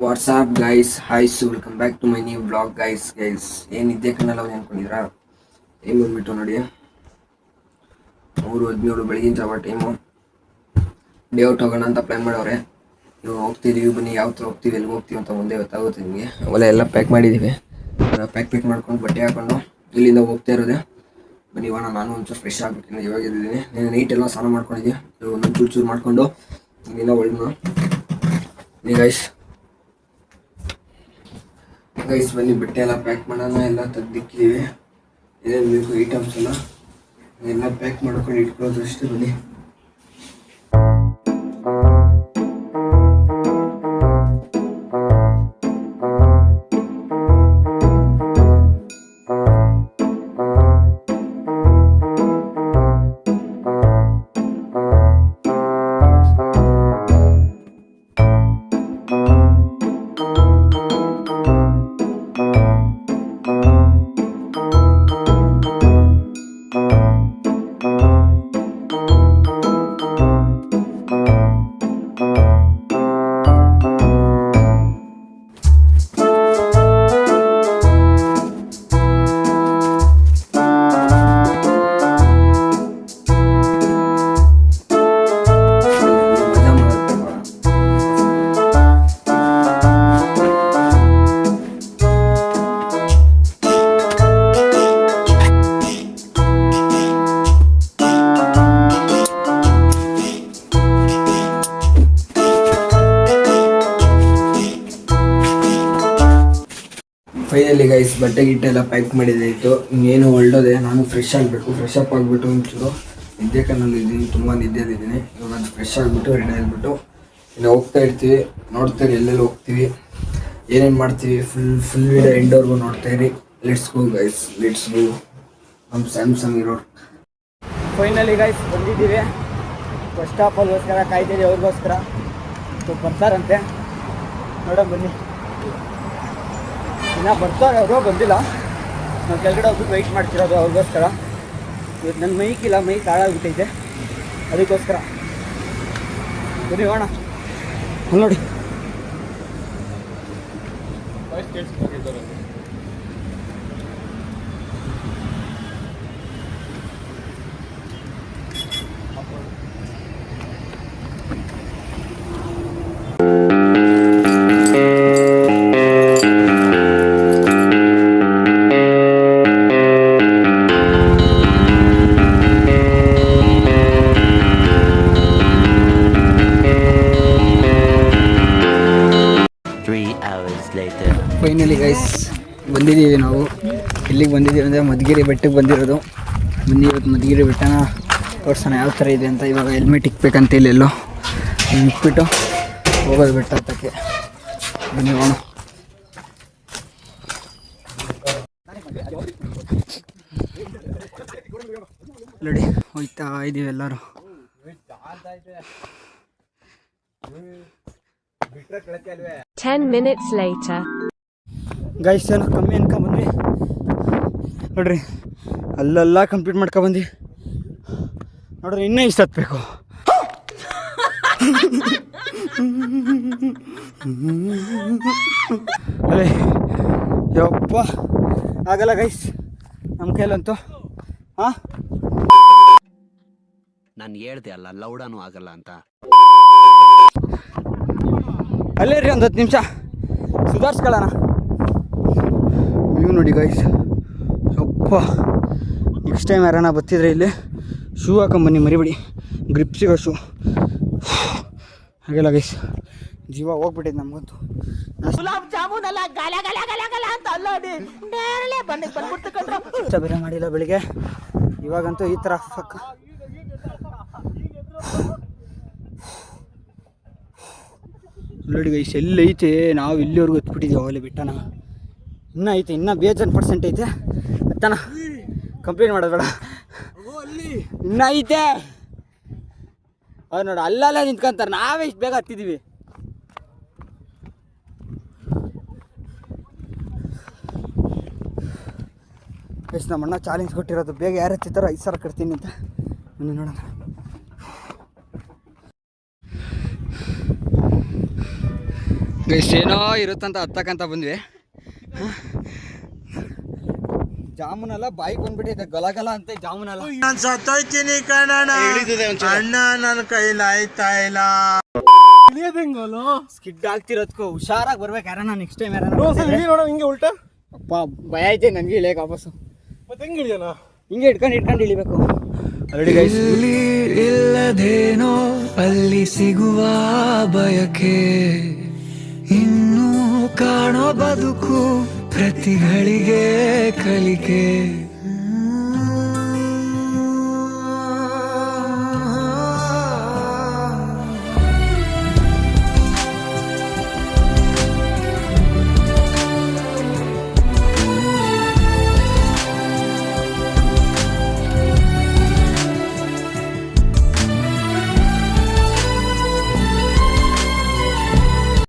WhatsApp guys ಹಾಯ್ಸ್ welcome back to my new blog guys ಏನಿದೆ ಕನ್ನಲ್ಲ ಅನ್ಕೊಂಡಿದ್ರಾ ಟೈಮ್ ಬಂದ್ಬಿಟ್ಟು ನೋಡಿ 3:17 ಬೆಳಗಿನ ಜಾವ ಟೈಮು. ಡೇ ಔಟ್ ಹೋಗೋಣ ಅಂತ ಪ್ಲ್ಯಾನ್ ಮಾಡವ್ರೆ. ಇವಾಗ ಹೋಗ್ತಿದ್ದೀವಿ, ಬನ್ನಿ ಯಾವ ಥರ ಹೋಗ್ತೀವಿ, ಎಲ್ಲಿಗೆ ಹೋಗ್ತೀವಿ ಅಂತ ಮುಂದೆ ಗೊತ್ತಾಗುತ್ತೆ ನಿಮಗೆ. ಅವೆಲ್ಲ ಎಲ್ಲ ಪ್ಯಾಕ್ ಮಾಡಿದ್ದೀವಿ. ಪ್ಯಾಕ್ ಮಾಡ್ಕೊಂಡು ಬಟ್ಟೆ ಹಾಕೊಂಡು ಇಲ್ಲಿಂದ ಹೋಗ್ತಾ ಇರೋದೆ. ಬನ್ನಿ ಇವಾಗ ನಾನು ಒಂಚೂರು ಫ್ರೆಶ್ ಆಗಬೇಕಿನ್ನ ಇವಾಗ ಇದ್ದೀನಿ. నేను ನೈಟೆಲ್ಲ ಸ್ನಾನ ಮಾಡ್ಕೊಂಡಿದ್ದೆ. ಒಂದೊಂದು ಚೂರು ಮಾಡ್ಕೊಂಡು ಇಲ್ಲಿಂದ ಒಳ್ಳೆ ಗೈಸ್ ಬನ್ನಿ ಬಟ್ಟೆ ಎಲ್ಲ ಪ್ಯಾಕ್ ಮಾಡೋಣ. ಎಲ್ಲ ತೆಗ್ದಿಕ್ಕಿದ್ದೀವಿ. ಏನೇನು ಬೇಕು ಐಟಮ್ಸ್ ಎಲ್ಲ ಪ್ಯಾಕ್ ಮಾಡ್ಕೊಂಡು ಇಟ್ಕೊಳ್ಳೋದು ಅಷ್ಟೇ. ಬನ್ನಿ ಫೈನಲಿ ಗೈಸ್ ಬಟ್ಟೆ ಗಿಟ್ಟೆ ಎಲ್ಲ ಪ್ಯಾಕ್ ಮಾಡಿದ್ದಾಯಿತು. ಇನ್ನೇನು ಹೊರಡೋದೆ. ನಾನು ಫ್ರೆಶ್ ಆಗಬೇಕು. ಫ್ರೆಶ್ ಅಪ್ ಆಗಿಬಿಟ್ಟು ಒಂಚೂರು ನಿದ್ದೆ ಕಣ್ಣಲ್ಲಿ ಇದ್ದೀನಿ, ತುಂಬ ನಿದ್ದೆಲಿದ್ದೀನಿ. ಇವಾಗ ಅದು ಫ್ರೆಶ್ ಆಗಿಬಿಟ್ಟು ರೆಡಿ ಆಗಿಬಿಟ್ಟು ಇನ್ನು ಹೋಗ್ತಾ ಇರ್ತೀವಿ. ನೋಡ್ತೀರಿ ಎಲ್ಲೆಲ್ಲಿ ಹೋಗ್ತೀವಿ, ಏನೇನು ಮಾಡ್ತೀವಿ, ಫುಲ್ ವೀಡಿಯೋ ಎಂಡೋರ್ಗೂ ನೋಡ್ತಾಯಿರಿ. Let's go guys, let's go. ನಮ್ಮ ಸ್ಯಾಮ್ಸಂಗ್ ಇರೋ ಫೈನಲಿ ಗೈಸ್ ಬಂದಿದ್ದೀವಿ. ಬಸ್ ಸ್ಟಾಪಲ್ಗೋಸ್ಕರ ಕಾಯ್ತಿದ್ದೀವಿ. ಅವ್ರಿಗೋಸ್ಕರ ಬರ್ತಾರಂತೆ, ನೋಡೋಣ ಬನ್ನಿ. ಇನ್ನು ಬರ್ತಾರೆ, ಅವರು ಬಂದಿಲ್ಲ. ನಾವು ಕೆಳಗಡೆ ಹೋಗ್ಬಿಟ್ಟು ವೆಯ್ಟ್ ಮಾಡ್ತಿರೋದು ಅವ್ರಿಗೋಸ್ಕರ. ಇವತ್ತು ನನ್ನ ಮೈಕಿಲ್ಲ, ಮೈ ತಾಳಾಗ್ಬಿಟ್ಟೈತೆ, ಅದಕ್ಕೋಸ್ಕರ ಬನ್ನಿ ಹೋಣ. ನೋಡಿ ಫೈನಲಿ ಗೈಸ್ ಬಂದಿದ್ದೀವಿ. ನಾವು ಇಲ್ಲಿಗೆ ಬಂದಿದ್ದೀವಿ ಅಂದರೆ ಮಧುಗಿರಿ ಬೆಟ್ಟಕ್ಕೆ ಬಂದಿರೋದು. ಬನ್ನಿ ಇವತ್ತು ಮಧುಗಿರಿ ಬೆಟ್ಟನ ತೋರಿಸೋಣ ಯಾವ ಥರ ಇದೆ ಅಂತ. ಇವಾಗ ಹೆಲ್ಮೆಟ್ ಇಕ್ಬೇಕಂತ ಇಲ್ಲೆಲ್ಲೋ ಇಕ್ಬಿಟ್ಟು ಹೋಗೋದು ಬೆಟ್ಟ ಹತ್ತಕ್ಕೆ. ಬನ್ನಿ ಹೋಗೋಣ. ನೋಡಿ ಹೋಗ್ತಾ ಇದ್ದೀವಿ ಎಲ್ಲರೂ. ಗೈಸ್ ಏನೋ ಕಮ್ಮಿ ಅನ್ಕೊಂಬಂದ್ವಿ ನೋಡ್ರಿ. ಅಲ್ಲೆಲ್ಲ ಕಂಪ್ಲೀಟ್ ಮಾಡ್ಕೊಬಂದ್ವಿ ನೋಡ್ರಿ. ಇನ್ನೂ ಇಷ್ಟ ಹತ್ಬೇಕು. ಅಲ್ಲೇ ಯಪ್ಪ ಆಗಲ್ಲ ಗೈಸ್ ನಮ್ಮ ಕೈಲಂತೂ. ಹಾಂ ನಾನು ಹೇಳ್ದೆ ಅಲ್ಲ ಲೌಡಾನು ಆಗಲ್ಲ ಅಂತ. ಅಲ್ಲೇ ರೀ ಒಂದು 10 ನಿಮಿಷ ಸುಧಾರಿಸ್ಕೊಳ್ಳೋಣ. ನೀವು ನೋಡಿ ಗೈಸ್, ಯಪ್ಪ ನೆಕ್ಸ್ಟ್ ಟೈಮ್ ಯಾರನ್ನ ಬರ್ತಿದ್ರೆ ಇಲ್ಲಿ ಶೂ ಹಾಕೊಂಬನ್ನಿ, ಮರಿಬೇಡಿ. ಗ್ರಿಪ್ ಸಿಗೋ ಶೂ. ಹಾಗೆಲ್ಲ ಗೈಸ್ ಜೀವ ಹೋಗ್ಬಿಟ್ಟಿದೆ ನಮಗಂತೂ. ಇಷ್ಟ ಬೇರೆ ಮಾಡಿಲ್ಲ ಬೆಳಿಗ್ಗೆ. ಇವಾಗಂತೂ ಈ ಥರ ಫಕ್. ನೋಡಿ ಗೈಸ್ ಎಲ್ಲೈತೆ. ನಾವು ಇಲ್ಲಿವರೆಗೂ ಎತ್ಬಿಟ್ಟಿದ್ದೀವಿ ಅವಾಗಲೇ ಬಿಟ್ಟಣ. ಇನ್ನೂ ಐತೆ, ಇನ್ನೂ ಬೇಜಾನ್% ಐತೆ. ಎತ್ತಣ ಕಂಪ್ಲೀಟ್ ಮಾಡೋದು ಬೇಡ, ಇನ್ನೂ ಐತೆ. ಅದು ನೋಡಿ ಅಲ್ಲೆಲ್ಲ ನಿಂತ್ಕೊಂತಾರೆ, ನಾವೇ ಇಷ್ಟು ಬೇಗ ಹತ್ತಿದ್ದೀವಿ. ಗೈಸ್ ನಮ್ಮ ಅಣ್ಣ ಚಾಲೆಂಜ್ ಕೊಟ್ಟಿರೋದು, ಬೇಗ ಯಾರು ಹತ್ತಿತ್ತಾರೋ 5,000 ಕಟ್ತೀನಿ ಅಂತ. ಬನ್ನಿ ನೋಡೋಣ. ಗೈಸ್ ಏನೋ ಇರುತ್ತಂತ ಹತ್ತಕ್ಕಂತ ಬಂದ್ವಿ. ಜಾಮೂನಲ್ಲ ಬಾಯಿಗೆ ಬಂದ್ಬಿಟ್ಟಿದೆ, ಗಲಗಲ ಅಂತ ಜಾಮೂನಲ್ಲ. ನಾನು ಸತ್ತೋಯ್ತೀನಿ ಕಣಣ್ಣ, ಅಣ್ಣ ನನ್ನ ಕೈಲಿ ಆಯ್ತಾ ಇಲ್ಲ. ಸ್ಕಿಡ್ ಆಗ್ತಿರೋದ್ಕೋ ಹುಷಾರಾಗಿ ಬರ್ಬೇಕು ಯಾರನ್ನ ನೆಕ್ಸ್ಟ್ ಟೈಮ್ ನೋಡ ಹಿಂಗೆ ಉಲ್ಟಾ. ಅಪ್ಪ ಭಯ ಐತೆ ನನಗೆ ಇಳಿಯಕ್ಕೆ ವಾಪಸ್ಸು. ಮತ್ತೆ ಹೆಂಗೆ ಹಿಡಿಯೋಣ? ಹಿಂಗೆ ಇಟ್ಕೊಂಡು ಇಳಿಬೇಕು. ಆಲ್ರೆಡಿ ಗೈಸ್ ಇಲ್ಲದೇನೋ ಅಲ್ಲಿ ಸಿಗುವ ಬಯಕೆ, ಇನ್ನೂ ಕಾಣೋ ಬದುಕು ಪ್ರತಿಗಳಿಗೆ ಕಲಿಕೆ.